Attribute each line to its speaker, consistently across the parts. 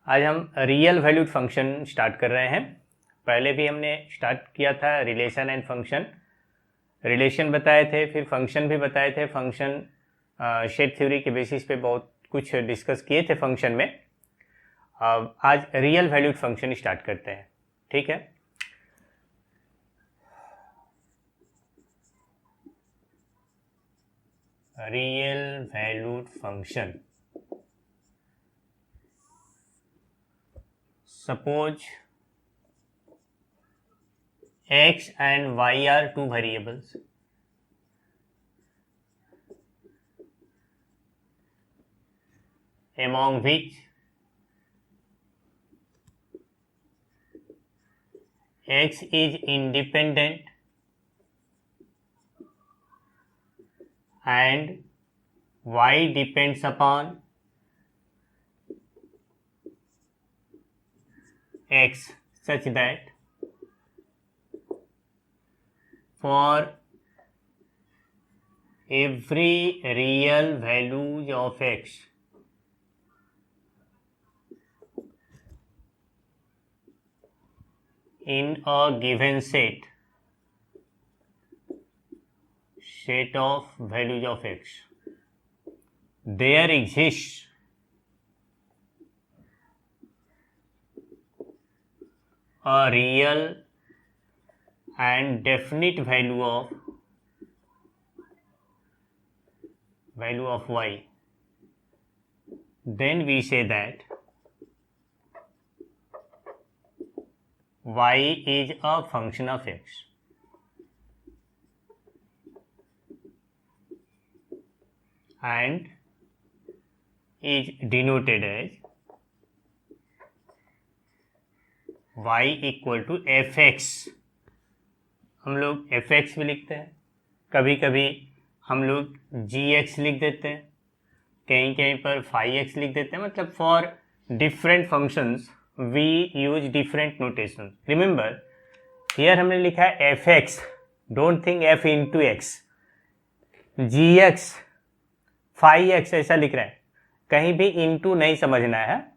Speaker 1: आज हम real valued function start कर रहे हैं। पहले भी हमने स्टार्ट किया था रिलेशन एंड फंक्शन। रिलेशन बताए थे, फिर फंक्शन भी बताए थे। फंक्शन शेड थ्योरी के बेसिस पे बहुत कुछ डिस्कस किए थे फंक्शन में। आज रियल वैल्यूड फंक्शन स्टार्ट करते हैं, ठीक है। Real valued function, suppose x and y are two variables among which x is independent and y depends upon x such that for every real value of x in a given set of values of x, there exists a real and definite value of y, then we say that y is a function of x and is denoted as y equal to fx। हम लोग fx भी लिखते हैं, कभी कभी हम लोग gx लिख देते हैं, कहीं कहीं पर phi x लिख देते हैं। मतलब for different functions we use different notation. Remember here हमने लिखा है fx, don't think f into X. gx phi x ऐसा लिख रहा है, कहीं भी इंटू नहीं समझना है।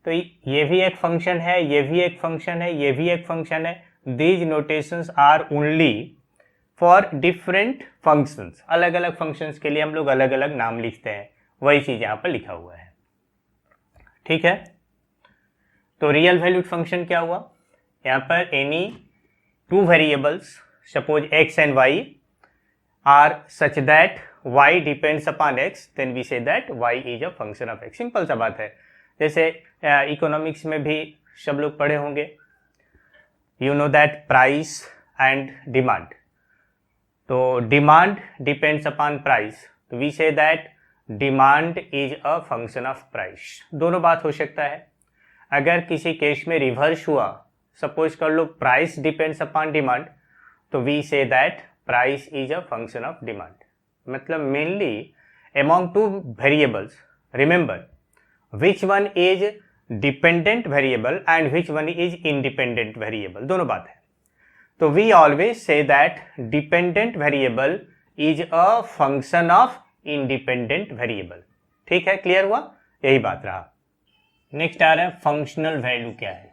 Speaker 1: तो ये भी एक फंक्शन है, ये भी एक फंक्शन है, ये भी एक फंक्शन है। These notations are only for different functions. अलग अलग फंक्शंस के लिए हम लोग अलग अलग नाम लिखते हैं, वही चीज यहाँ पर लिखा हुआ है, ठीक है। तो रियल वैल्यूड फंक्शन क्या हुआ, यहाँ पर any two variables suppose x and y are such that y depends upon x, then we say that y is a function of x। Simple सा बात है। जैसे इकोनॉमिक्स में भी सब लोग पढ़े होंगे, you know that price and demand. तो डिमांड डिपेंड्स अपॉन प्राइस, तो we say that demand is a function of price. दोनों बात हो सकता है। अगर किसी केस में रिवर्स हुआ, सपोज कर लो प्राइस डिपेंड्स अपॉन डिमांड, तो we say that price is a function of demand. मतलब mainly among two variables, remember which one is dependent variable and which one is independent variable, दोनों बात है। तो we always say that dependent variable is a function of independent variable। ठीक है, clear हुआ, यही बात रहा। नेक्स्ट आ रहा है फंक्शनल वैल्यू क्या है।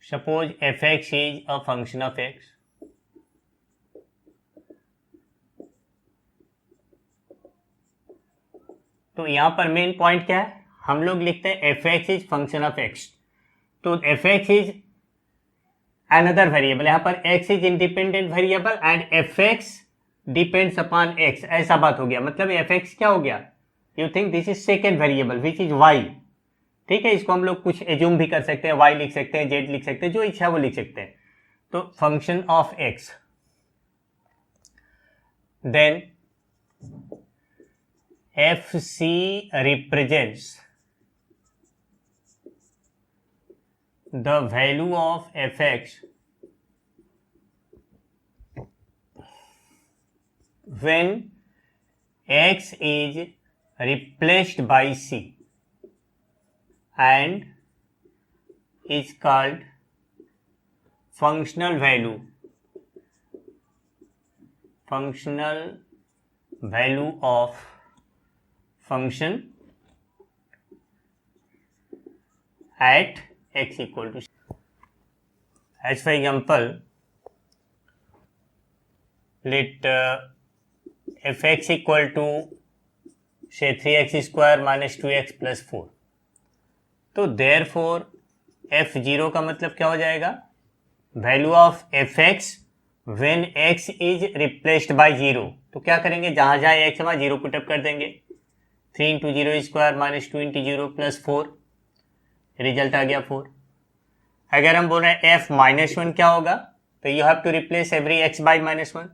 Speaker 1: Suppose fx is a function of x, तो यहां पर मेन पॉइंट क्या है, हम लोग लिखते हैं fx is function of x। तो fx इज अनदर वेरिएबल, यहां पर x is independent variable and fx depends upon x, ऐसा बात हो गया। मतलब fx क्या हो गया, you think this is second variable which is y। ठीक है, इसको हम लोग कुछ एज्यूम भी कर सकते हैं, y लिख सकते हैं, z लिख सकते हैं, जो इच्छा है वो लिख सकते हैं। तो function of x, then fc represents the value of fx when x is replaced by c and is called functional value of function at x equal to, as for example let fx equal to say 3x square minus 2x plus 4. तो therefore f0 का मतलब क्या हो जाएगा, value of fx when x is replaced by 0. तो क्या करेंगे, जहाँ जहाँ x वहाँ 0 पुटअप कर देंगे, 3 into 0 square minus 2 into 0 plus 4, result आ गया 4. अगर हम बोल रहे हैं f माइनस 1 क्या होगा, तो you have to replace every x by minus 1,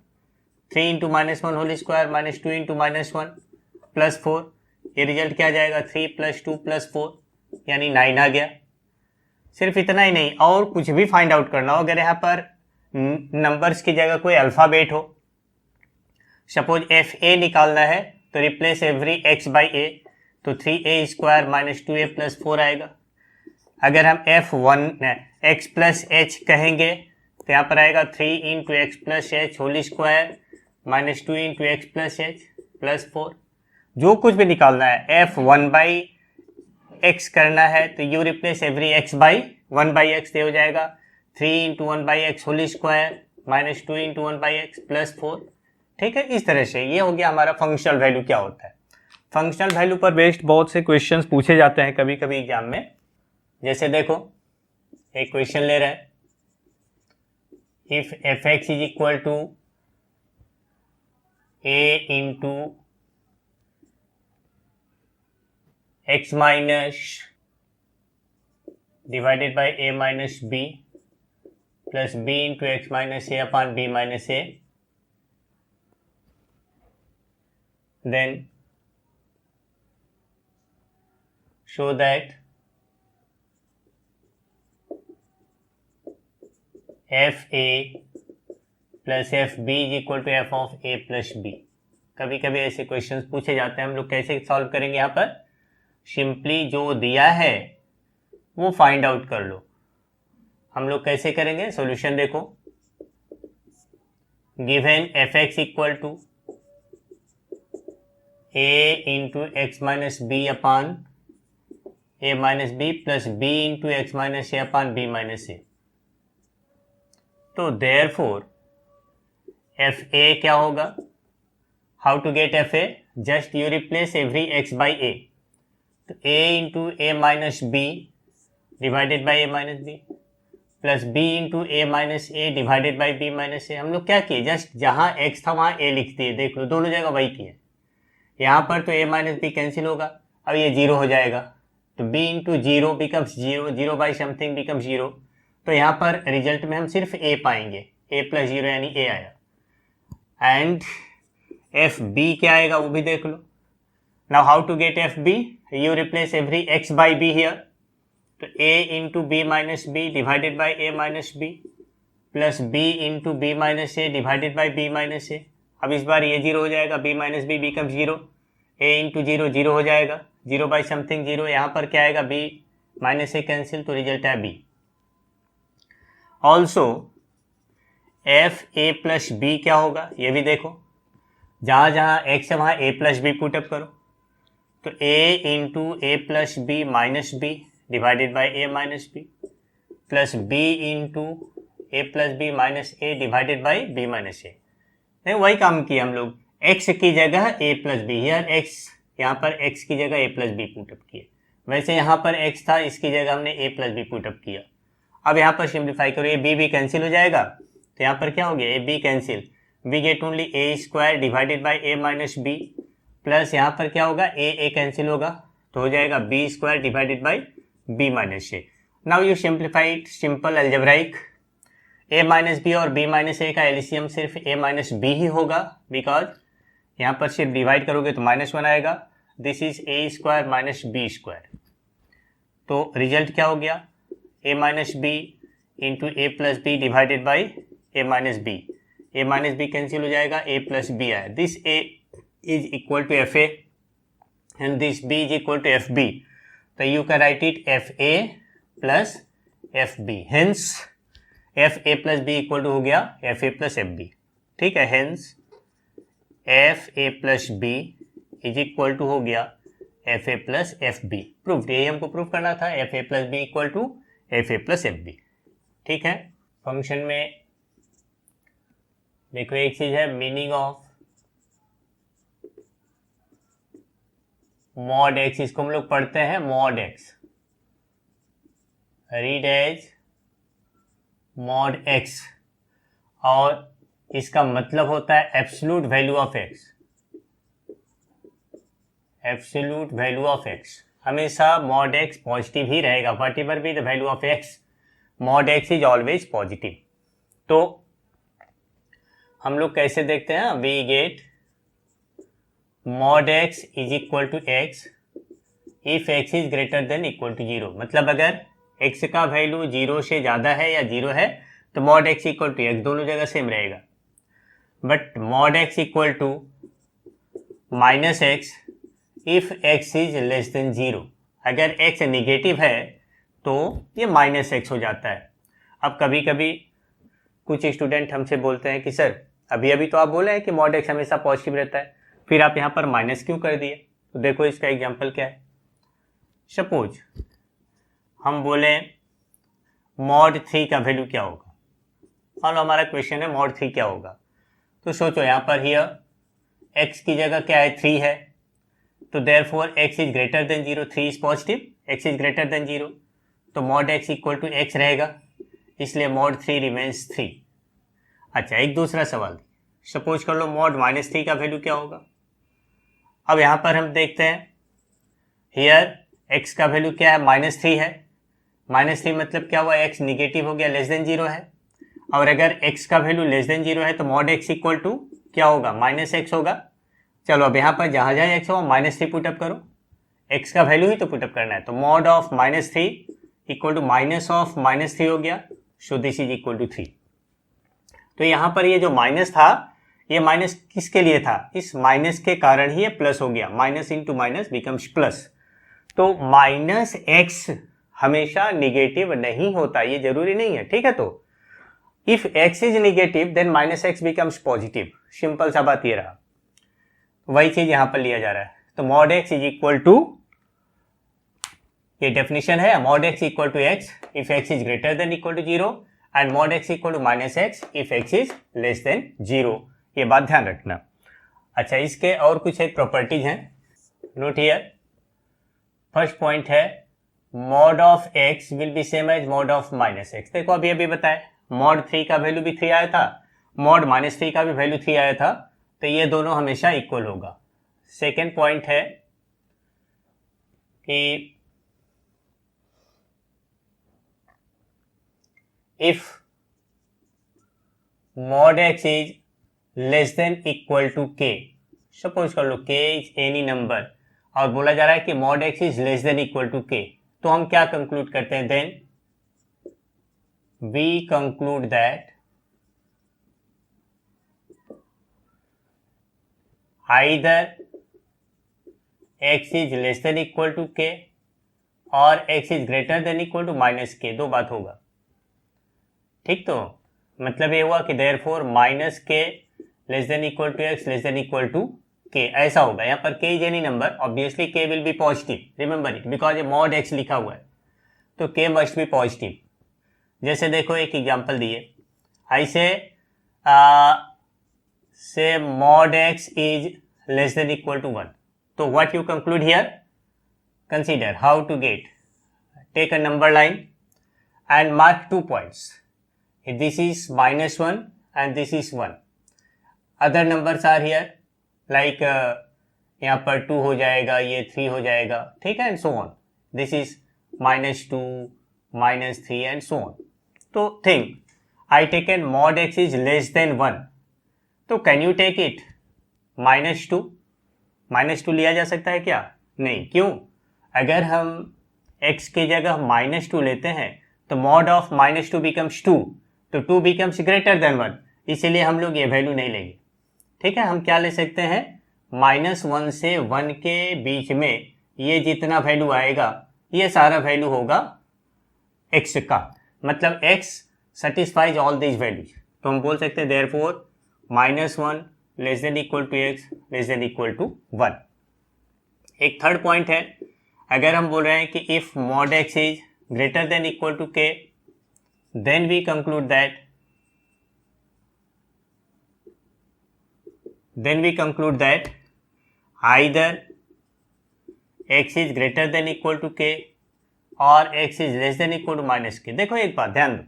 Speaker 1: 3 into minus 1 whole square minus 2 into minus 1 plus 4, ये रिजल्ट क्या जाएगा 3 प्लस 2 प्लस 4 यानी 9 आ गया. सिर्फ इतना ही नहीं, और कुछ भी फाइंड आउट करना हो, अगर यहाँ पर नंबर्स की जगह कोई अल्फ़ाबेट हो, सपोज fa निकालना है तो replace every x by a, तो 3a square minus 2a plus 4 आएगा. अगर हम x प्लस h कहेंगे तो यहाँ पर आएगा 3 into X plus H whole square minus 2 into X plus H plus 4. जो कुछ भी निकालना है, f 1 बाई एक्स करना है तो you replace every x by 1 by X, ये हो जाएगा 3 into 1 by X whole square minus 2 into 1 by X plus 4. ठीक है, इस तरह से ये हो गया हमारा फंक्शनल वैल्यू क्या होता है. फंक्शनल वैल्यू पर बेस्ड बहुत से क्वेश्चंस पूछे जाते हैं कभी कभी एग्जाम में. जैसे देखो एक क्वेश्चन ले रहा है, if fx is equal to a into x minus divided by a minus b plus b into X minus a upon b minus a, then show that F A plus F B is equal to F of A plus B. कभी कभी ऐसे questions पूछे जाते हैं, हम लोग कैसे solve करेंगे, यहाँ पर सिंपली जो दिया है वो फाइंड आउट कर लो. हम लोग कैसे करेंगे, सॉल्यूशन देखो, given F X equal to A into X minus B upon A minus B plus B into X minus A upon B minus A. तो देयरफॉर एफ ए क्या होगा, how to get F A, just you replace every X by A, तो A into A minus B divided by A minus B plus B into A minus A divided by B minus A. हम लोग क्या किए, just जहाँ x था वहाँ ए लिख दिए, देख लो दोनों जगह वही किए. यहाँ पर तो ए माइनस बी कैंसिल होगा, अब ये जीरो हो जाएगा, तो B into zero becomes zero, zero by something becomes zero. तो यहाँ पर रिजल्ट में हम सिर्फ ए पाएंगे, ए प्लस जीरो यानी ए आया. एंड एफ बी क्या आएगा वो भी देख लो. Now how to get F B, you replace every X by B here, तो A into B minus B divided by A minus B plus B into B minus A divided by B minus A. अब इस बार ये zero हो जाएगा, B minus B become zero, A into zero zero हो जाएगा, zero by something zero. यहाँ पर क्या आएगा, बी माइनस ए कैंसिल, तो रिजल्ट है बी. ऑल्सो एफ ए प्लस बी क्या होगा ये भी देखो, जहाँ जहाँ एक्स है वहाँ ए प्लस बी पुटअप करो, तो A into A plus B minus B divided by A minus B plus B into A plus B minus A divided by B minus A. नहीं, वही काम किया हम लोग, एक्स की जगह A plus B, here X, यहाँ पर एक्स की जगह ए प्लस बी पुटअप किए. वैसे यहाँ पर एक्स था, इसकी जगह हमने ए प्लस बी पुटअप किया. अब यहाँ पर सिंप्लीफाई करो, ये बी कैंसिल हो जाएगा, तो यहाँ पर क्या हो गया, A B cancel, we get only A square divided by A minus B plus यहाँ पर क्या होगा, ए कैंसिल होगा, तो हो जाएगा b square divided by B minus a. Now you simplified simple algebraic, a minus b और बी माइनस ए का एलसीएम सिर्फ ए माइनस बी ही होगा, बिकॉज यहाँ पर सिर्फ डिवाइड करोगे तो -1 आएगा. This is a square minus b square. तो रिजल्ट क्या हो गया, a minus b into A plus b divided by A minus b. A minus b cancel हो जाएगा, ए प्लस बी आया. This a is equal to f a and this b is equal to f b. तो you can write it f A plus F b. Hence f A plus b equal to हो गया f ए plus F b. ठीक है, hence f A plus b is equal to हो गया f ए plus F b. Proof, यही हमको proof करना था, f A plus b equal to f A plus F b. ठीक है, फंक्शन में देखो एक चीज है, मीनिंग ऑफ मॉड एक्स, इसको हम लोग पढ़ते हैं mod x, read as mod x, और इसका मतलब होता है absolute value of x. Absolute value of x, हमेशा मॉड एक्स पॉजिटिव ही रहेगा, whatever be the value of x, mod x is always positive. तो हम लोग कैसे देखते हैं, we get mod x is equal to x if x is greater than equal to 0। मतलब अगर एक्स का वैल्यू 0 से ज़्यादा है या 0 है तो mod x equal to x दोनों जगह सेम रहेगा। But mod x equal to minus x if x is less than 0, अगर एक्स निगेटिव है तो ये माइनस एक्स हो जाता है। अब कभी कभी कुछ स्टूडेंट हमसे बोलते हैं कि सर अभी अभी तो आप बोले हैं कि मॉड एक्स हमेशा पॉजिटिव रहता है, फिर आप यहाँ पर माइनस क्यों कर दिए? तो देखो इसका एग्जांपल क्या है। सपोज हम बोले मॉड 3 का वैल्यू क्या होगा, और हमारा क्वेश्चन है मॉड 3 क्या होगा। तो सोचो यहाँ पर हियर एक्स की जगह क्या है, 3 है, तो therefore x is greater than 0, 3 is positive, x is greater than 0, तो mod x equal to x रहेगा, इसलिए मॉड 3 रिमेन्स 3। अच्छा, एक दूसरा सवाल, सपोज कर लो मॉड -3 का वैल्यू क्या होगा। अब यहाँ पर हम देखते हैं हियर एक्स का वैल्यू क्या है, -3 है, -3 मतलब क्या हुआ, एक्स निगेटिव हो गया, लेस देन 0 है, और अगर एक्स का वैल्यू लेस देन 0 है तो मॉड एक्स इक्वल टू क्या होगा, -x होगा। चलो अब यहाँ पर जहाँ जहाँ एक्स हो -3 पुटअप करो, एक्स का वैल्यू ही तो पुटअप करना है, तो mod of -3 equal to minus of -3 हो गया, so this is equal to 3। तो यहाँ पर ये जो माइनस था, ये माइनस किसके लिए था, इस माइनस के कारण ही ये प्लस हो गया, minus into minus becomes plus. तो -x हमेशा निगेटिव नहीं होता, ये जरूरी नहीं है, ठीक है। तो if x is negative then -x becomes positive, simple सा बात ये रहा। वही चीज यहां पर लिया जा रहा है। तो mod x is equal to, ये डेफिनेशन है, mod x equal to x if x is greater than equal to 0 and mod x equal to -x if x is less than 0, ये बात ध्यान रखना। अच्छा, इसके और कुछ एक प्रॉपर्टीज हैं, नोट हियर। फर्स्ट पॉइंट है mod of x will be same as mod of -x। देखो अभी अभी बताए मॉड 3 का वैल्यू भी 3 आया था, मॉड -3 का भी वैल्यू 3 आया था, तो ये दोनों हमेशा इक्वल होगा। सेकेंड पॉइंट है कि if mod x is less than equal to k, suppose कर लो k इज एनी नंबर, और बोला जा रहा है कि mod x is less than equal to k, तो हम क्या कंक्लूड करते हैं, then we conclude that either x is less than equal to k और x is greater than equal to -k, दो बात होगा, ठीक। तो मतलब ये हुआ कि therefore -k less than equal to x less than equal to k, ऐसा होगा। यहाँ पर k is any number, obviously k will be positive, remember it, because ये mod x लिखा हुआ है, तो k must be positive। जैसे देखो एक एग्जांपल दिए, ऐसे से mod x is less than equal to 1, तो what you conclude here, consider how to get, take a number line and mark 2 points, this is -1 and this is 1, other numbers are here, like यहाँ पर 2 हो जाएगा, ये 3 हो जाएगा, ठीक है, and so on, this is -2 -3 and so on. तो think I taken mod x is less than 1, तो कैन यू टेक इट -2, -2 लिया जा सकता है क्या, नहीं, क्यों, अगर हम x की जगह -2 लेते हैं तो मॉड ऑफ -2 बिकम्स 2, तो 2 बिकम्स ग्रेटर देन 1, इसीलिए हम लोग ये वैल्यू नहीं लेंगे, ठीक है। हम क्या ले सकते हैं, -1 से 1 के बीच में ये जितना वैल्यू आएगा ये सारा वैल्यू होगा x का, मतलब x satisfies all these values, तो हम बोल सकते हैं therefore -1 less than equal to x less than equal to 1। एक थर्ड पॉइंट है, अगर हम बोल रहे हैं कि if mod x is greater than equal to k, then we conclude that either x is greater than equal to k और x is less than equal to minus k. देखो एक बात ध्यान दो,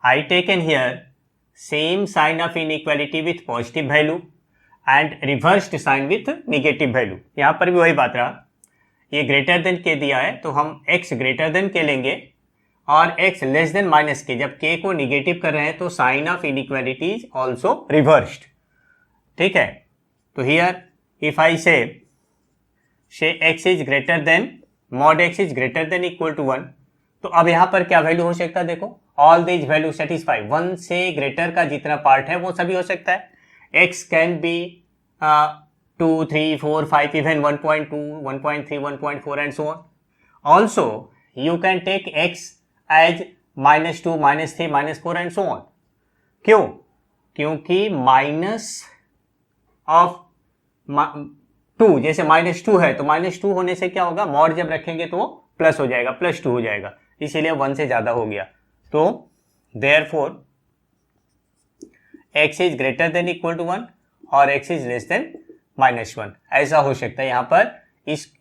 Speaker 1: I taken here same sign of inequality with positive value and reversed sign with negative value। यहाँ पर भी वही बात रहा, ये ग्रेटर देन के दिया है तो हम x ग्रेटर देन के लेंगे और x लेस देन माइनस के। जब k को निगेटिव कर रहे हैं तो sign of inequality is also reversed. ठीक है, तो here if I say x is greater than mod x is greater than equal to 1, तो अब यहाँ पर क्या वैल्यू हो सकता है? देखो ऑल दीज वैल्यू सेटिस्फाई, 1 से ग्रेटर का जितना पार्ट है वो सभी हो सकता है। x can be 2, 3, 4, 5, even 1.2, 1.3, 1.4 and so on. Also you can take x as -2, -3, -4 and so on. क्यों? क्योंकि माइनस ऑफ 2, जैसे -2 है तो -2 होने से क्या होगा, मॉड जब रखेंगे तो वो प्लस हो जाएगा, +2 हो जाएगा, इसीलिए 1 से ज्यादा हो गया। तो therefore x is greater than equal to 1 और x इज लेस देन -1, ऐसा हो सकता है। यहाँ पर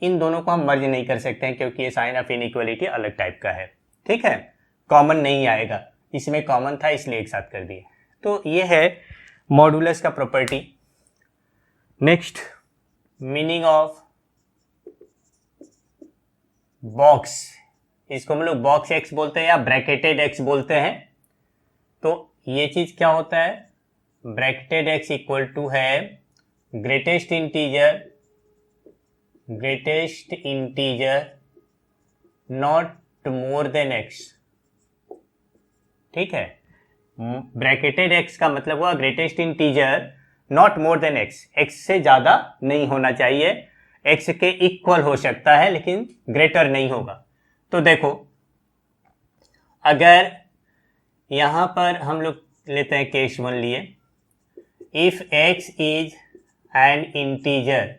Speaker 1: इन दोनों को हम मर्ज नहीं कर सकते हैं क्योंकि ये साइन ऑफ इनइक्वालिटी अलग टाइप का है। ठीक है, कॉमन नहीं आएगा, इसमें कॉमन था इसलिए एक साथ कर दिए। तो ये है मॉडुलस का property. Next, meaning of box, इसको हम लोग बॉक्स एक्स बोलते हैं या ब्रैकेटेड एक्स बोलते हैं। तो ये चीज क्या होता है, ब्रैकेटेड एक्स इक्वल टू है greatest integer not more then x. ठीक है, ब्रैकेटेड एक्स का मतलब हुआ greatest integer not more then x, x से ज्यादा नहीं होना चाहिए, एक्स के इक्वल हो सकता है लेकिन ग्रेटर नहीं होगा। तो देखो अगर यहां पर हम लोग लेते हैं केस 1 लिए, if x is an integer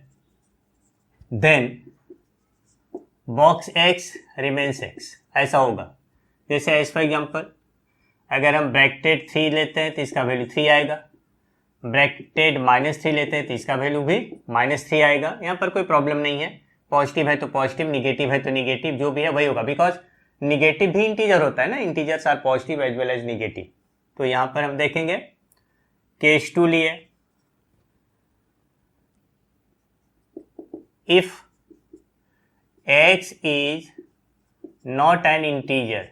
Speaker 1: then box x remains x, ऐसा होगा। जैसे एज फॉर एग्जाम्पल अगर हम ब्रैकेटेड 3 लेते हैं तो इसका वैल्यू 3 आएगा, ब्रैकेटेड -3 लेते हैं तो इसका वैल्यू भी -3 आएगा। यहाँ पर कोई प्रॉब्लम नहीं है, पॉजिटिव है तो पॉजिटिव, निगेटिव है तो निगेटिव, जो भी है वही होगा, बिकॉज निगेटिव भी इंटीजर होता है ना, integers are positive as well as negative. तो यहाँ पर हम देखेंगे केस 2 लिए, if x is not an integer,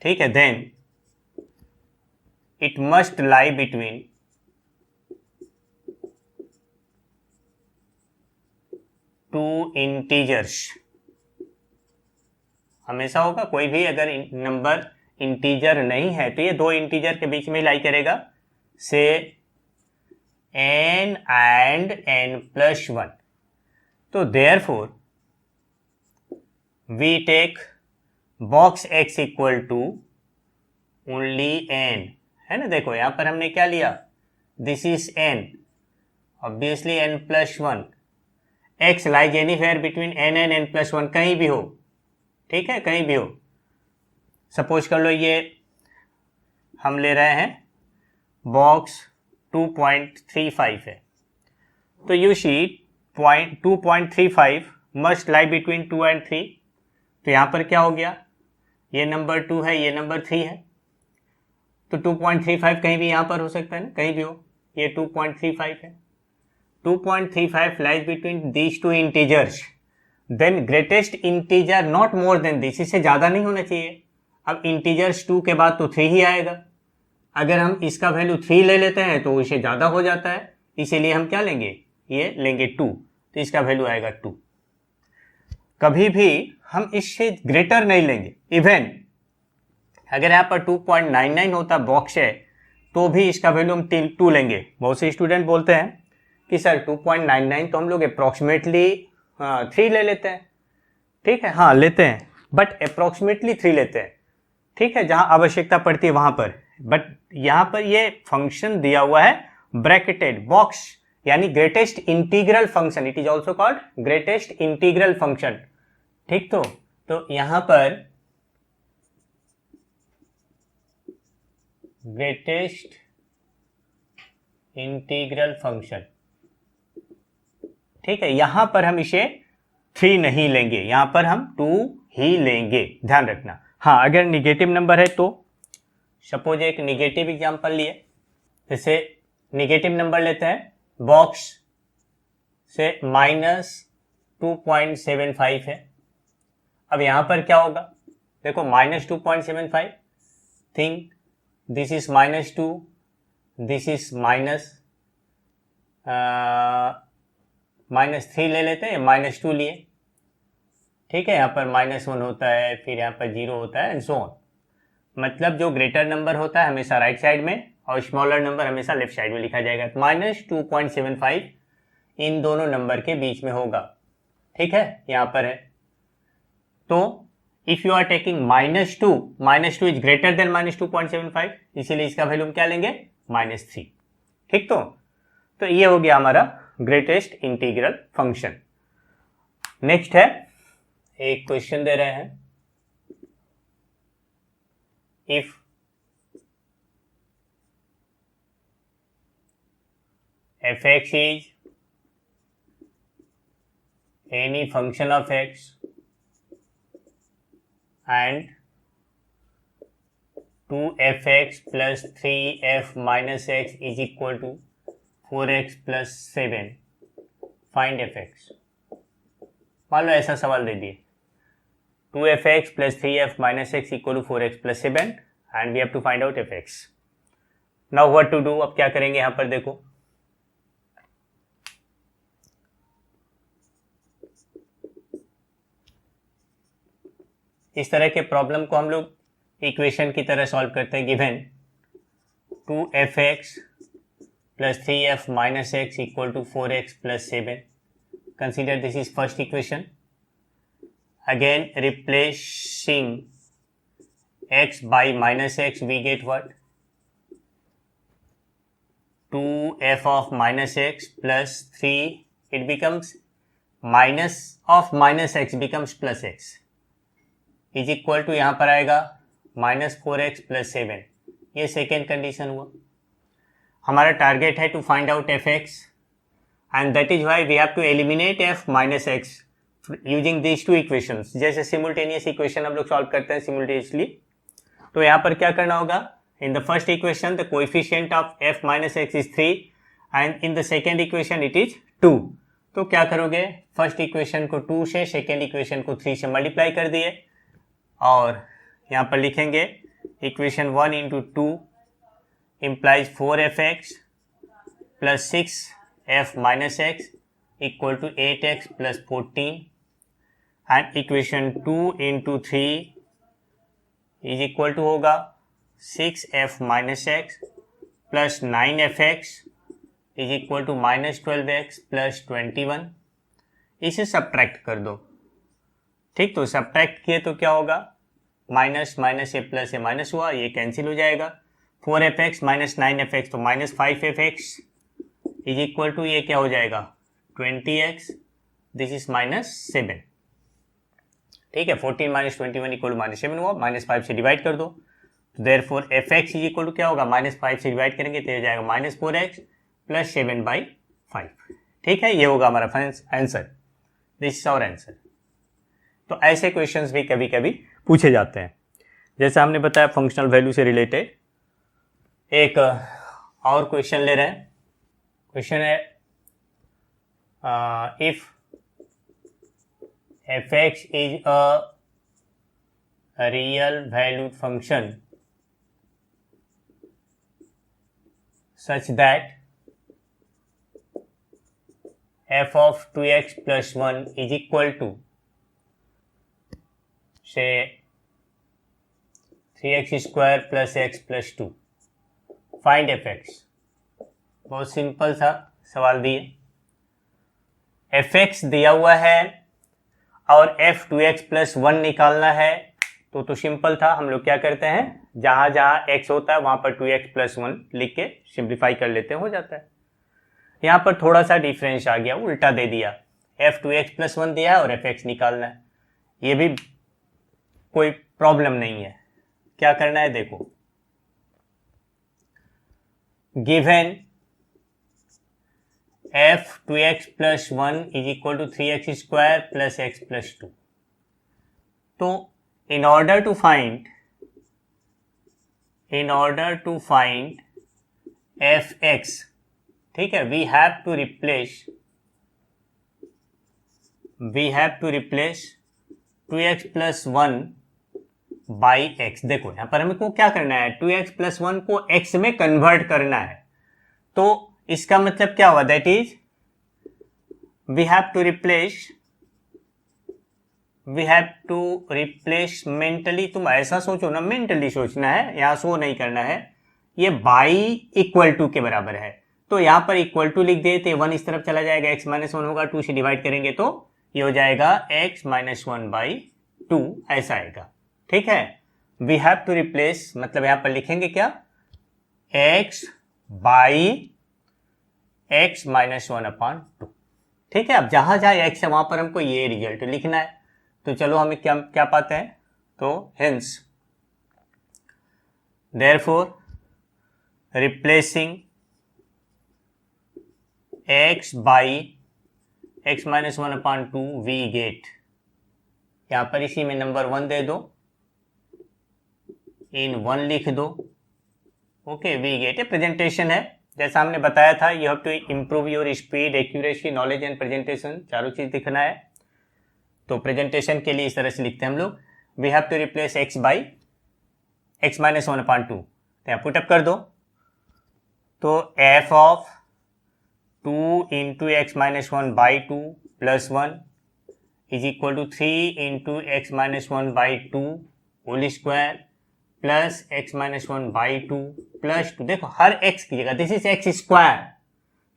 Speaker 1: ठीक है, then it must lie between two integers। हमेशा होगा, कोई भी अगर नंबर इंटीजर नहीं है तो ये 2 इंटीजर के बीच में लाई करेगा, से n and n+1। तो therefore we take box x equal to only n, है ना। देखो यहां पर हमने क्या लिया, this is n, obviously n+1, x lies anywhere between n and n+1, कहीं भी हो, ठीक है, कहीं भी हो। सपोज कर लो ये हम ले रहे हैं बॉक्स 2.35 है, तो you see 2.35 must lie between 2 and 3। तो यहां पर क्या हो गया, ये नंबर 2 है, ये नंबर 3 है, तो 2.35 कहीं भी यहां पर हो सकता है ना, कहीं भी हो, ये 2.35 है। 2.35 lies between these 2 integers, then greatest integer not more than this, इससे ज्यादा नहीं होना चाहिए। अब इंटीजर्स 2 के बाद तो 3 ही आएगा, अगर हम इसका वैल्यू 3 ले लेते हैं तो इससे ज्यादा हो जाता है, इसीलिए हम क्या लेंगे, ये लेंगे 2, तो इसका वैल्यू आएगा 2। कभी भी हम इससे ग्रेटर नहीं लेंगे, इवन अगर यहाँ पर 2.99 होता बॉक्स है तो भी इसका वैल्यू हम 2 लेंगे। बहुत से स्टूडेंट बोलते हैं कि सर 2.99 तो हम लोग अप्रॉक्सीमेटली 3 ले लेते हैं, ठीक है, हाँ लेते हैं, बट अप्रॉक्सीमेटली 3 लेते हैं, ठीक है, जहाँ आवश्यकता पड़ती है वहाँ पर। बट यहाँ पर ये फंक्शन दिया हुआ है ब्रैकेटेड बॉक्स यानी greatest integral function, it is also called greatest integral function. ठीक, तो यहां पर ग्रेटेस्ट इंटीग्रल फंक्शन, ठीक है, यहां पर हम इसे 3 नहीं लेंगे, यहां पर हम 2 ही लेंगे, ध्यान रखना। हाँ, अगर निगेटिव नंबर है तो सपोज एक निगेटिव एग्जांपल लिए, जैसे निगेटिव नंबर लेते हैं, बॉक्स से -2.75 है। अब यहां पर क्या होगा, देखो -2.75, think this is -2, this is -3 ले लेते हैं, -2 लिए, ठीक है, यहाँ पर -1 होता है, फिर यहाँ पर 0 होता है एंड सो ऑन। मतलब जो ग्रेटर नंबर होता है हमेशा राइट साइड में और स्मॉलर नंबर हमेशा लेफ्ट साइड में लिखा जाएगा। -2.75 इन दोनों नंबर के बीच में होगा, ठीक है, यहाँ पर है। तो if you are taking -2 is greater than -2.75, इसीलिए इसका वैल्यू हम क्या लेंगे, -3। ठीक, तो ये हो गया हमारा ग्रेटेस्ट इंटीग्रल फंक्शन। नेक्स्ट है, एक क्वेश्चन दे रहे हैं, if f(x) is any function of x and 2fx plus 3f minus x is equal to 4x plus 7, find fx। मान लो ऐसा सवाल दे दिए, 2fx plus 3f minus x equal to 4x plus 7 and we have to find out fx। now what to do, अब क्या करेंगे, यहाँ पर देखो, इस तरह के प्रॉब्लम को हम लोग इक्वेशन की तरह सॉल्व करते हैं। Given 2fx plus 3f minus x equal to 4x plus 7, consider this is first equation। again replacing x by minus x we get what, 2f of minus x plus 3, it becomes minus of minus x becomes plus x is equal to, यहाँ पर आएगा -4x plus 7। ये second condition हुआ। हमारा target है to find out fx and that is why we have to eliminate f minus x using these two equations. जैसे simultaneous equation हम लोग सॉल्व करते हैं सिमुल्टेनियसली, तो यहाँ पर क्या करना होगा, in the first equation the coefficient of f minus x is 3 and in the second equation it is 2। तो क्या करोगे, फर्स्ट इक्वेशन को 2 से, सेकेंड इक्वेशन को 3 से मल्टीप्लाई कर दिए और यहाँ पर लिखेंगे equation 1 into 2 implies 4fx plus 6f minus x equal to 8x plus 14 and equation 2 into 3 is equal to होगा 6f minus x plus 9fx is equal to -12x plus 21। इसे सब्ट्रैक्ट कर दो, ठीक, तो सब्ट्रैक्ट किए तो क्या होगा, माइनस माइनस ए प्लस ए माइनस हुआ, ये कैंसिल हो जाएगा, 4fx माइनस 9fx तो -5fx इज इक्वल टू, ये क्या हो जाएगा 20x, दिस इज -7। ठीक है, 14 माइनस 21 इक्वल टू -7 हुआ, -5 से डिवाइड कर दो, तो therefore fx is equal to क्या होगा, -5 से डिवाइड करेंगे तो हो जाएगा -4x प्लस 7/5। ठीक है, ये होगा हमारा answer, this is our answer. तो ऐसे क्वेश्चंस भी कभी कभी पूछे जाते हैं। जैसे हमने बताया फंक्शनल वैल्यू से रिलेटेड, एक और क्वेश्चन ले रहे हैं। क्वेश्चन है if fx is a real valued function such that f of 2x plus 1 is equal to say 3x square plus x plus 2, find fx। बहुत सिंपल सा सवाल दिए, fx दिया हुआ है और f 2x plus 1 निकालना है, तो सिंपल था, हम लोग क्या करते हैं, जहां जहां x होता है वहां पर 2x plus 1 लिख के सिंप्लीफाई कर लेते हैं, हो जाता है। यहाँ पर थोड़ा सा डिफरेंस आ गया, उल्टा दे दिया, f2x+1 दिया है और fx निकालना है। ये भी कोई प्रॉब्लम नहीं है। क्या करना है देखो, given f2x+1 is equal to 3x² plus x+2। तो in order to find fx, ठीक है, we have to replace 2x+1 by x। देखो यहाँ पर हमें को क्या करना है, 2x+1 को x में कन्वर्ट करना है। तो इसका मतलब क्या हुआ, that is we have to replace mentally. तुम ऐसा सोचो ना, मेंटली सोचना है, यहाँ शो नहीं करना है। ये बाई इक्वल टू के बराबर है, तो यहाँ पर इक्वल टू लिख देते, 1 इस तरफ चला जाएगा, x-1 होगा, 2 से डिवाइड करेंगे तो ये हो जाएगा x-1/2, ऐसा आएगा। ठीक है, वी हैव टू रिप्लेस, मतलब यहाँ पर लिखेंगे क्या, x बाई x-1/2। ठीक है, अब जहां जहां x है वहां पर हमको ये रिजल्ट लिखना है। तो चलो हमें क्या क्या पाते हैं, तो hence therefore replacing x by x-1/2 we get, यहां पर इसी में नंबर 1 दे दो, इन 1 लिख दो। Okay, we get a presentation है, जैसा हमने बताया था, you have to improve your speed, accuracy, knowledge and presentation, चारों चीज दिखना है। तो प्रेजेंटेशन के लिए इस तरह से लिखते हैं हम लोग, we have to replace x by x-1/2। तो यहाँ पुटअप कर दो, तो f of 2 into x-1/2 plus 1 is equal to 3 into x-1/2 whole square plus x-1/2 plus 2। देखो हर x की जगह, दिस इज x स्क्वायर,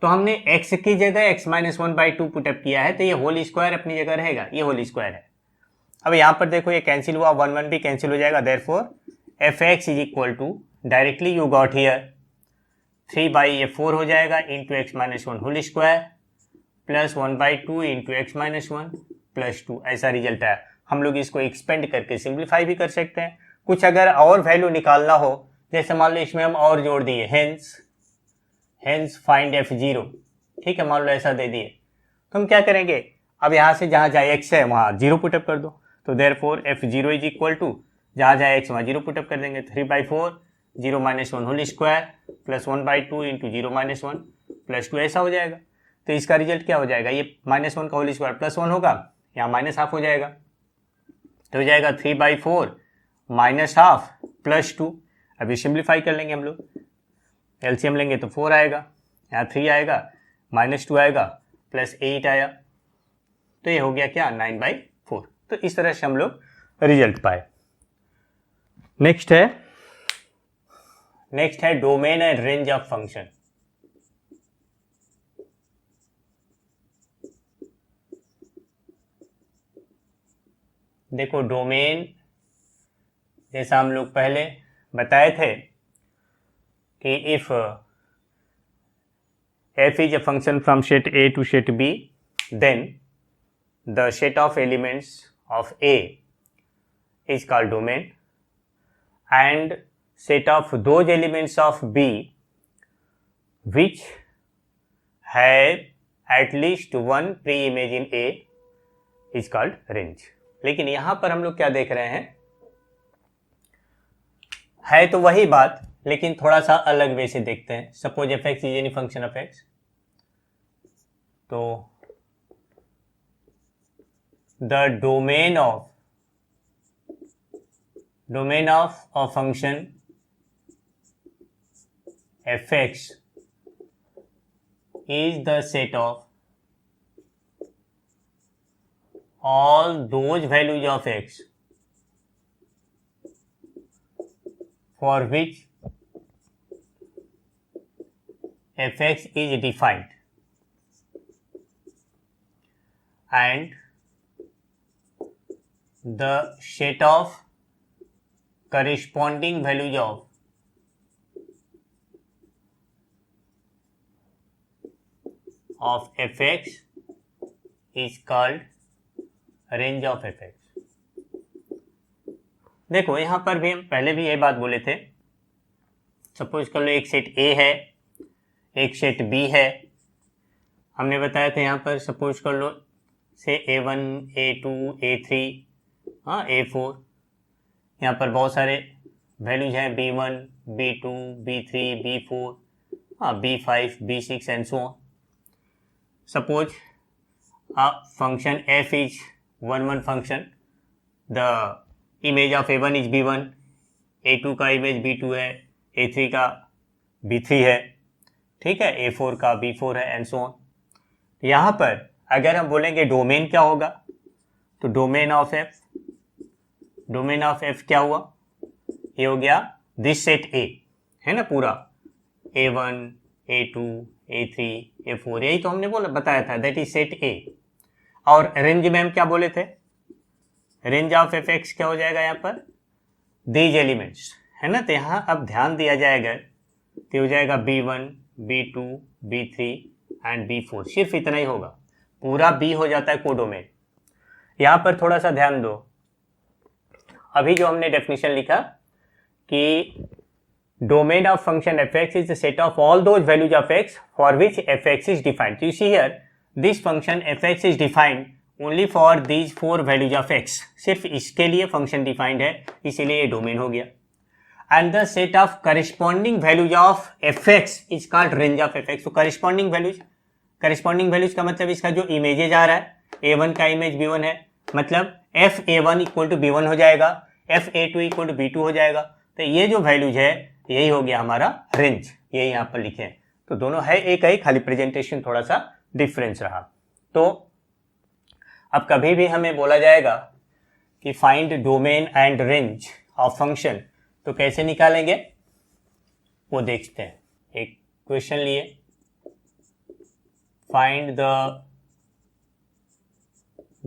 Speaker 1: तो हमने x की जगह x-1/2 पुटअप किया है, तो ये होल स्क्वायर अपनी जगह रहेगा, ये होल स्क्वायर है। अब यहाँ पर देखो ये कैंसिल हुआ, 1 1 भी कैंसिल हो जाएगा, therefore fx is equal to, directly you got here 3/4 हो जाएगा into x-1 whole square plus 1/2 into x-1 plus 2, ऐसा रिजल्ट है। हम लोग इसको एक्सपेंड करके सिंप्लीफाई भी कर सकते हैं। कुछ अगर और वैल्यू निकालना हो, जैसे मान लो इसमें हम और जोड़ दिए, हेंस फाइंड f0, ठीक है, मान लो ऐसा दे दिए, तो हम क्या करेंगे, अब यहाँ से जहाँ जाए x है वहाँ 0 पुटअप कर दो, तो therefore f0 is equal to, जहाँ जाए x वहाँ 0 पुटअप कर देंगे, 3/4 0-1 whole square plus 1/2 into 0-1 plus 2, ऐसा हो जाएगा। तो इसका रिजल्ट क्या हो जाएगा, ये -1 का होल स्क्वायर प्लस 1 होगा, यहाँ -½ हो जाएगा, तो हो जाएगा 3/4 -½ प्लस 2। अभी सिंप्लीफाई कर लेंगे हम लोग, एलसीएम लेंगे तो 4 आएगा, यहाँ 3 आएगा, -2 आएगा, प्लस 8 आया, तो ये हो गया क्या, 9/4। तो इस तरह से हम लोग रिजल्ट पाए। नेक्स्ट है domain and range of function. देखो डोमेन, जैसा हम लोग पहले बताए थे कि if f is a function from set A to set B, then the set of elements of A is called domain, and set of those elements of B which have at least one pre-image in A is called range। लेकिन यहां पर हम लोग क्या देख रहे हैं, है तो वही बात, लेकिन थोड़ा सा अलग वे से देखते हैं। Suppose f(x) is any function of x, तो the domain of a function f(x) is the set of all those values of x for which f(x) is defined, and the set of corresponding values of of fx is called range of fx. देखो यहाँ पर भी हम पहले भी ये बात बोले थे, सपोज कर लो एक सेट A है, एक सेट B है, हमने बताया था यहाँ पर सपोज कर लो से A1, A2, A3, हाँ A4, यहाँ पर बहुत सारे वैल्यूज हैं B1, B2, B3, B4, हाँ B5, B6 and so on. Suppose a function f is one function, the image of A1 is B1, A2 का इमेज B2 है, A3 का B3 है, ठीक है, A4 का B4 है एंड सो ऑन. यहाँ पर अगर हम बोलेंगे डोमेन क्या होगा, तो डोमेन ऑफ एफ क्या हुआ, ये हो गया दिस सेट ए है ना, पूरा A1, A2, A3, A4, यही तो हमने बताया था, दैट इज सेट ए. और रेंज में हम क्या बोले थे, रेंज ऑफ एफ एक्स क्या हो जाएगा यहाँ पर, दीज एलिमेंट्स है ना. तो यहाँ अब ध्यान दिया जाएगा तो हो जाएगा B1, B2, B3 and B4, सिर्फ इतना ही होगा, पूरा B हो जाता है कोडोमेन. यहाँ पर थोड़ा सा ध्यान दो, अभी जो हमने डेफिनेशन लिखा कि domain of function fx is the set of all those values of x for which fx is defined. So you see here, this function fx is defined only for these four values of x. सिर्फ इसके लिए function defined है, इसीलिए ये domain हो गया. And the set of corresponding values of fx is called range of fx. So corresponding values का मतलब इसका जो इमेजेज आ रहा है, a1 का इमेज b1 है, मतलब f a1 equal to b1 हो जाएगा, f a2 equal to b2 हो जाएगा. तो ये जो वैल्यूज है यही हो गया हमारा रेंज, ये यहाँ पर लिखे हैं. तो दोनों है एक ही, खाली प्रेजेंटेशन थोड़ा सा डिफरेंस रहा. तो अब कभी भी हमें बोला जाएगा कि find domain and range of function, तो कैसे निकालेंगे वो देखते हैं. एक क्वेश्चन लिए, find the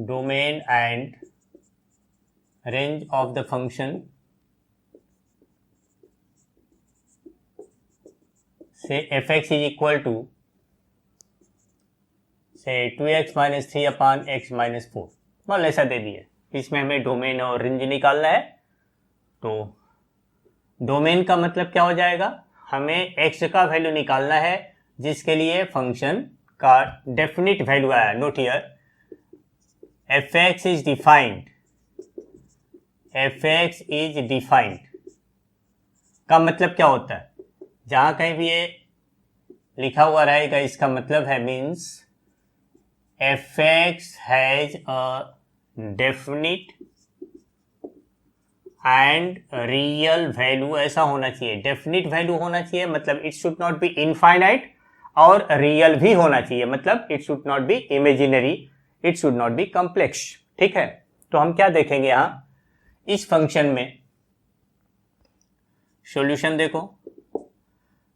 Speaker 1: domain and range of the function से fx is equal to से 2x minus 3 upon x minus 4, मतलब ऐसा दे दिए. इसमें हमें डोमेन और रेंज निकालना है. तो डोमेन का मतलब क्या हो जाएगा, हमें x का वैल्यू निकालना है जिसके लिए फंक्शन का डेफिनिट वैल्यू आया. Note here, fx is defined का मतलब क्या होता है, जहां कहीं भी ये लिखा हुआ रहेगा इसका मतलब है means fx has a definite and real value, ऐसा होना चाहिए. डेफिनिट वैल्यू होना चाहिए, मतलब it should not B infinite, और रियल भी होना चाहिए, मतलब it should not be imaginary, it should not B complex. ठीक है, तो हम क्या देखेंगे यहाँ इस फंक्शन में, सॉल्यूशन देखो,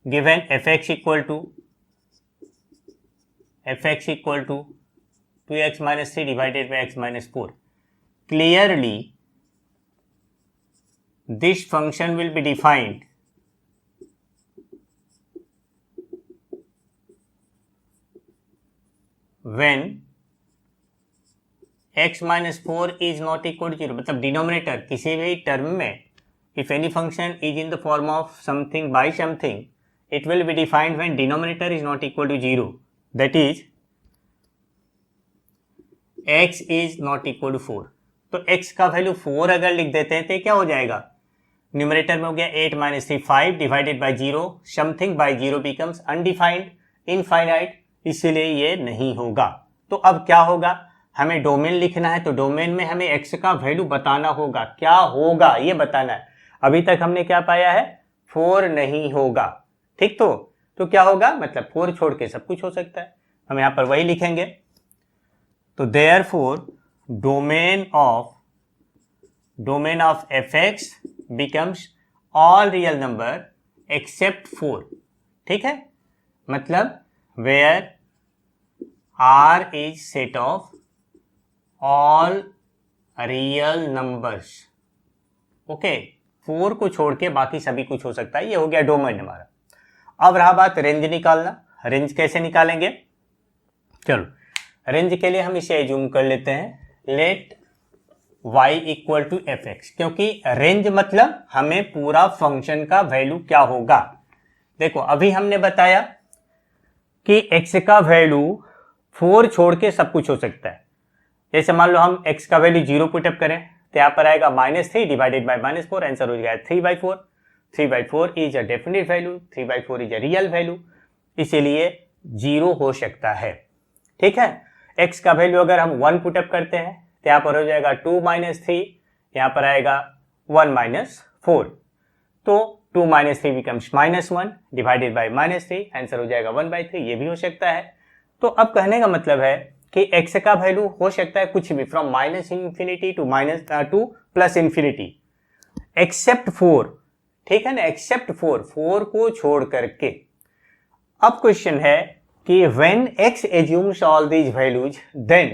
Speaker 1: given fx equal to 2x minus 3 divided by x minus 4. Clearly, this function will be defined when x minus 4 is not equal to 0. मतलब डिनोमिनेटर किसी भी टर्म में, if any function is in the form of something by something, it will be defined when denominator is not equal to 0. That is, x is not equal to 4. तो x का value 4 अगर लिख देते हैं तो क्या हो जाएगा, न्यूमरेटर में हो गया 8 minus 3 5 divided by 0, something by 0 becomes undefined, infinite, इसीलिए ये नहीं होगा. तो अब क्या होगा, हमें डोमेन लिखना है, तो डोमेन में हमें x का वैल्यू बताना होगा, क्या होगा ये बताना है. अभी तक हमने क्या पाया है, 4 नहीं होगा. ठीक, तो क्या होगा, मतलब 4 छोड़ के सब कुछ हो सकता है, हम यहाँ पर वही लिखेंगे. तो therefore domain of fx becomes all real number except 4. ठीक है, मतलब where r is set of all real numbers. Okay, 4 को छोड़ के बाकी सभी कुछ हो सकता है. ये हो गया डोमेन हमारा. अब रहा बात रेंज निकालना. रेंज कैसे निकालेंगे, चलो रेंज के लिए हम इसे एज्यूम कर लेते हैं, let y equal to f x, क्योंकि रेंज मतलब हमें पूरा फंक्शन का वैल्यू क्या होगा। देखो अभी हमने बताया कि x का वैल्यू 4 छोड़ के सब कुछ हो सकता है। जैसे मान लो हम x का वैल्यू 0 पुटअप करें तो यहाँ पर आएगा -3 डिवाइडेड बाय -4, आंसर हो जाएगा 3/4। 3/4 is a definite value, 3/4 is a real value, इसीलिए 0 हो सकता है। ठीक है, x का वैल्यू अगर हम 1 पुटअप करते हैं तो यहाँ पर हो जाएगा 2 - 3, यहाँ पर आएगा 1 - 4, तो 2 - 3 becomes -1 डिवाइडेड बाय -3, आंसर हो जाएगा 1/3, ये भी हो सकता है। तो अब कहने का मतलब है कि x का वैल्यू हो सकता है कुछ भी, फ्रॉम -∞ टू +∞, एक्सेप्ट 4, ठीक है ना, एक्सेप्ट 4 को छोड़ करके। अब क्वेश्चन है कि when x assumes all these values, then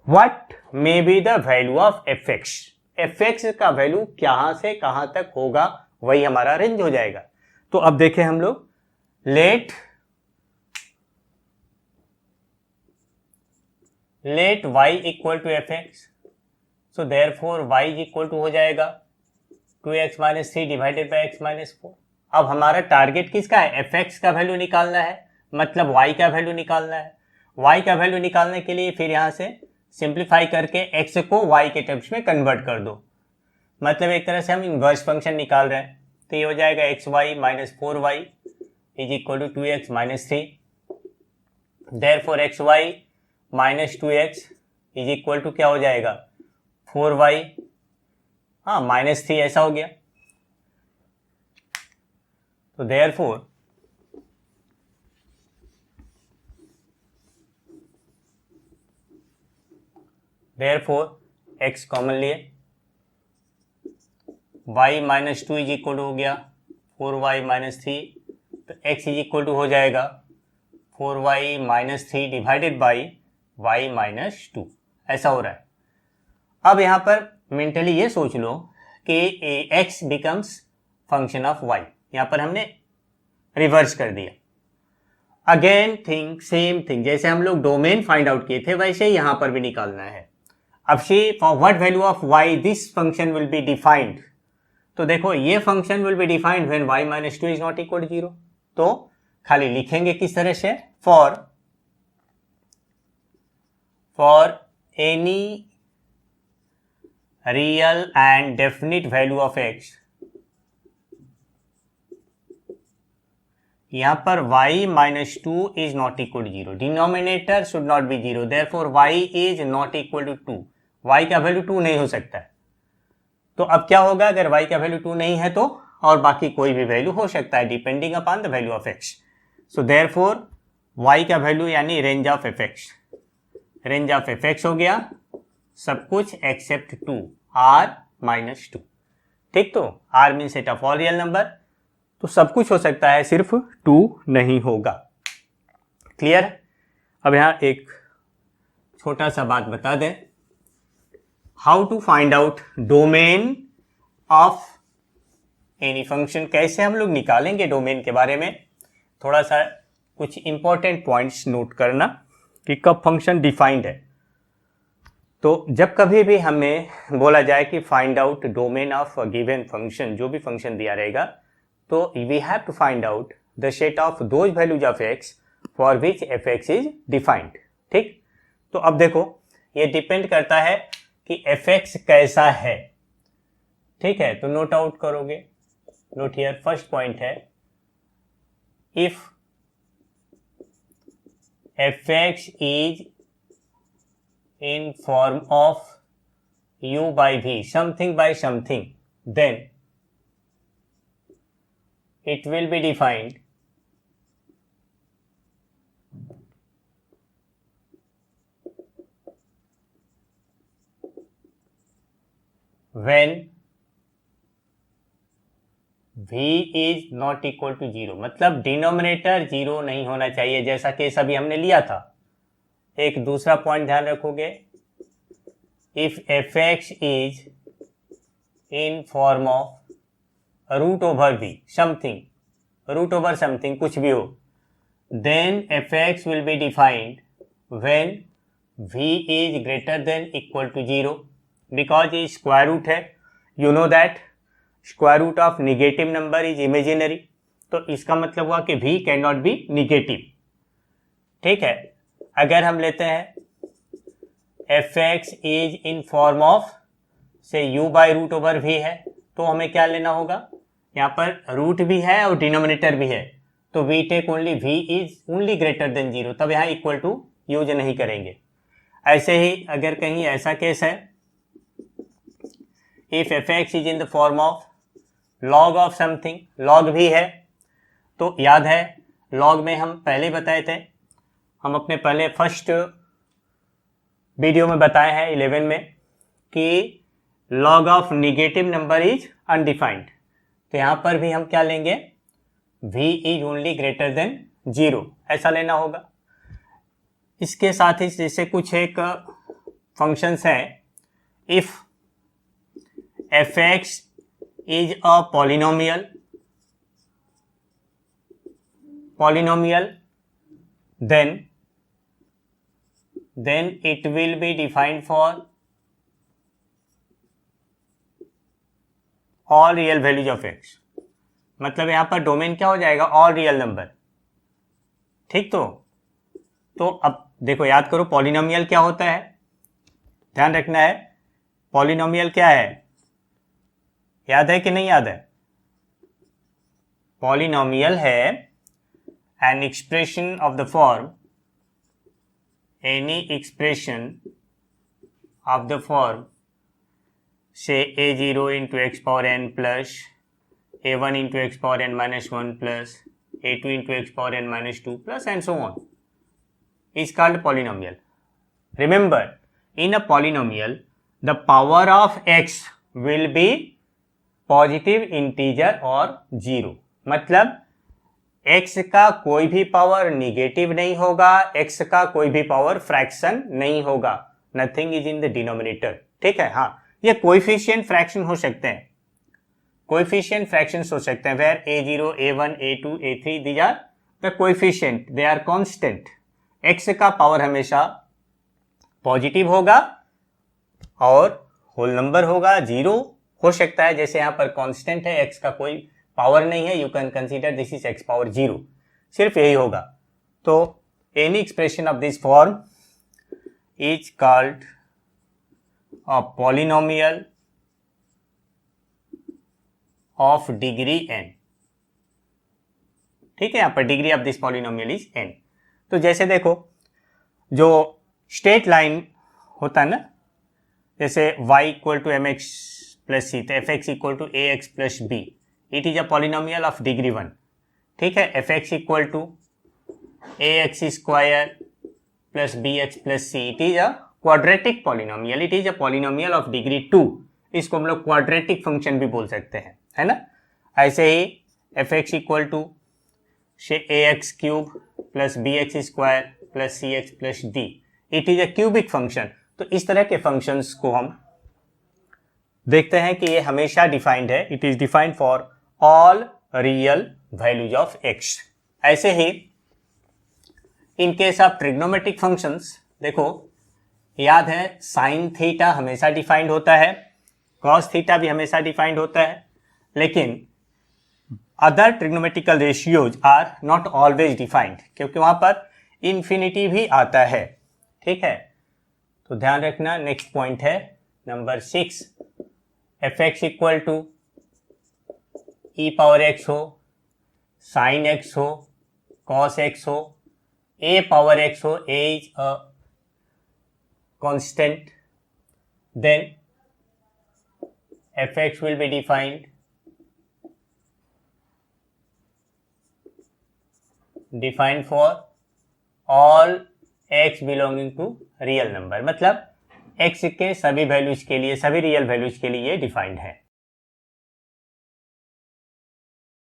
Speaker 1: what may be the value of fx? fx का वैल्यू कहां से कहां तक होगा, वही हमारा रेंज हो जाएगा। तो अब देखें हम लोग, let y equal to f x, so therefore y equal to हो जाएगा 2x - 3 डिवाइडेड बाय x - 4। अब हमारा टारगेट किसका है, एफ एक्स का वैल्यू निकालना है, मतलब y का वैल्यू निकालना है। y का वैल्यू निकालने के लिए फिर यहां से सिंप्लीफाई करके x को y के टर्म्स में कन्वर्ट कर दो, मतलब एक तरह से हम इनवर्स फंक्शन निकाल रहे हैं। तो ये हो जाएगा xy - 4y is equal to 2x - 3, therefore xy - 2x is equal to क्या हो जाएगा 4y, हाँ -3 ऐसा हो गया। तो देयरफॉर x कॉमन लिए, y - 2 इज इक्वल टू हो गया 4y - 3, तो x इज इक्वल टू हो जाएगा 4y - 3 डिवाइडेड बाई y - 2, ऐसा हो रहा है। अब यहां पर मेंटली ये सोच लो कि x becomes function of y, यहां पर हमने रिवर्स कर दिया। अगेन थिंग सेम थिंग, जैसे हम लोग डोमेन फाइंड आउट किए थे वैसे ही यहां पर भी निकालना है। अब see for what value of y this function will be defined, तो देखो ये function will be defined when y - 2 is not equal to 0। तो खाली लिखेंगे किस तरह से, for any real and definite value of x, यहां पर y - 2 is not equal to 0, denominator should not be 0, therefore y is not equal to 2, y का value 2 नहीं हो सकता है। तो अब क्या होगा, अगर y का वैल्यू 2 नहीं है तो और बाकी कोई भी वैल्यू हो सकता है depending upon the value of x। So therefore y का वैल्यू यानी range of fx, range of fx हो गया सब कुछ एक्सेप्ट 2, r - 2, ठीक। तो r mean set of all real number, तो सब कुछ हो सकता है सिर्फ 2 नहीं होगा। क्लियर। अब यहां एक छोटा सा बात बता दें, how to find out domain of any function, कैसे हम लोग निकालेंगे डोमेन के बारे में थोड़ा सा कुछ इंपॉर्टेंट पॉइंट्स नोट करना कि कब फंक्शन डिफाइंड है। तो जब कभी भी हमें बोला जाए कि find out domain of given function, जो भी फंक्शन दिया रहेगा, तो we have to find out the set of those values of x for which f x is defined, ठीक। तो अब देखो ये डिपेंड करता है कि एफ एक्स कैसा है, ठीक है। तो नोट आउट करोगे, नोट हियर, फर्स्ट पॉइंट है if f x is in form of u by v, something by something, then it will be defined when v is not equal to 0, मतलब denominator 0 नहीं होना चाहिए, जैसा case अभी हमने लिया था। एक दूसरा पॉइंट ध्यान रखोगे, if f x is in form of root over v, something, root over something कुछ भी हो, then f(x) will be defined when v is greater than equal to 0 because ये स्क्वायर रूट है. You know that square root of negative number is imaginary. तो इसका मतलब हुआ कि v can not be negative. ठीक है. अगर हम लेते हैं fx is in form of से u by root over v है, तो हमें क्या लेना होगा, यहाँ पर रूट भी है और डिनोमिनेटर भी है, तो we take only v is only greater than 0, तब यहाँ इक्वल टू यूज नहीं करेंगे. ऐसे ही अगर कहीं ऐसा केस है, if fx is in the form of log of something, log भी है, तो याद है log में हम पहले बताए थे, हम अपने पहले फर्स्ट वीडियो में बताए हैं 11 में कि log of negative number is undefined. तो यहाँ पर भी हम क्या लेंगे, v is only greater than 0 ऐसा लेना होगा. इसके साथ ही जैसे कुछ एक फंक्शंस हैं, if fx is a polynomial then it will be defined for all real values of x. मतलब यहाँ पर डोमेन क्या हो जाएगा, ऑल रियल नंबर. ठीक. तो अब देखो, याद करो पॉलिनोमियल क्या होता है, ध्यान रखना है. पॉलिनोमियल क्या है, याद है कि नहीं याद है? पॉलिनोमियल है an expression of the form, any expression of the form say a0 into x power n plus a1 into x power n minus 1 plus a2 into x power n minus 2 plus and so on is called polynomial. Remember, in a polynomial the power of x will be positive integer or 0. मतलब x का कोई भी power negative नहीं होगा, x का कोई भी power fraction नहीं होगा. Nothing is in the denominator. ठीक है. हाँ, ये कोएफिशिएंट फ्रैक्शन हो सकते हैं, कोएफिशिएंट फ्रैक्शंस हो सकते हैं, where a0, a1, a2, a3 these are the coefficient, they are constant. x का पावर हमेशा पॉजिटिव होगा और होल नंबर होगा, 0 हो सकता है, जैसे यहाँ पर कांस्टेंट है, x का कोई पावर नहीं है, you can consider this is x power 0, सिर्फ यही होगा. तो any expression of this form is called a polynomial of degree n. ठीक है. यहाँ पर degree of this polynomial is n. तो जैसे देखो, जो स्ट्रेट लाइन होता है ना, जैसे y equal to mx plus c, तो fx equal to ax plus b, it is a polynomial of degree 1. ठीक है. fx equal to ax square plus bx plus c, it is a quadratic polynomial, it is a polynomial of degree 2. इसको हम लोग quadratic function भी बोल सकते हैं, है ना. ऐसे ही fx equal to ax cube plus bx square plus cx plus d, it is a cubic function. तो इस तरह के फंक्शंस को हम देखते हैं कि ये हमेशा डिफाइंड है, it is defined for all real values of x. ऐसे ही in case of trigonometric functions, देखो याद है साइन थीटा हमेशा डिफाइंड होता है, कॉस थीटा भी हमेशा डिफाइंड होता है, लेकिन other trigonometrical ratios are not always defined, क्योंकि वहां पर इन्फिनिटी भी आता है. ठीक है. तो ध्यान रखना. नेक्स्ट पॉइंट है number 6, fx equal to e power x हो, साइन x हो, cos x हो, a पावर x हो, a is a constant, then fx will be defined for all x belonging to real number. मतलब x के सभी values के लिए, सभी रियल वैल्यूज के लिए डिफाइंड है.